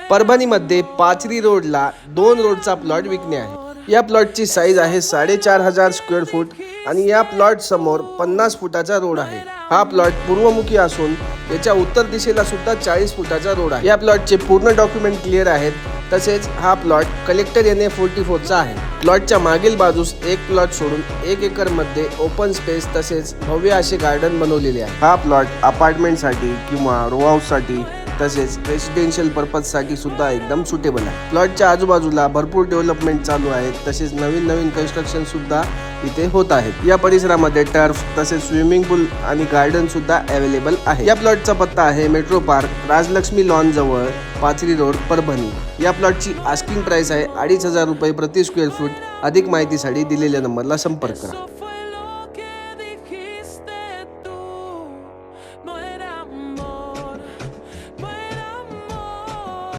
परभणीमध्ये पाचरी रोडला 2 रोडचा प्लॉट विकणे आहे। या प्लॉटची साईज आहे 4,500 स्क्वेअर फूट आणि या प्लॉट समोर 50 फुटाचा रोड आहे। हा प्लॉट पूर्वमुखी असून याच्या उत्तर दिशेला सुद्धा 40 फुटाचा रोड आहे। या प्लॉटचे पूर्ण डॉक्युमेंट क्लिअर आहेत। तसेच हा प्लॉट कलेक्टर NA44 चा आहे। प्लॉटच्या मागील बाजूस एक प्लॉट सोडून 1 एकर मध्ये ओपन स्पेस तसेच भव्य असे गार्डन बनवलेले आहे। हा प्लॉट अपार्टमेंट साठी किंवा रो हाऊस साठी तसेच रेसिडेन्शियल पर्पज साठी सुद्धा एकदम सुटेबल आहे। प्लॉटच्या आजूबाजूला भरपूर डेव्हलपमेंट चालू आहे। तसेच नवीन कन्स्ट्रक्शन सुद्धा इथे होत आहेत। या परिसरामध्ये टर्फ तसेच स्विमिंग पूल आणि गार्डन सुद्धा अवेलेबल आहे। या प्लॉटचा पत्ता आहे मेट्रो पार्क राजलक्ष्मी लॉन जवळ पाचरी रोड परभणी। या प्लॉटची आस्किंग प्राइस आहे 2,500 रुपये प्रति स्क्वेअर फूट। अधिक माहितीसाठी दिलेल्या नंबरला संपर्क करा।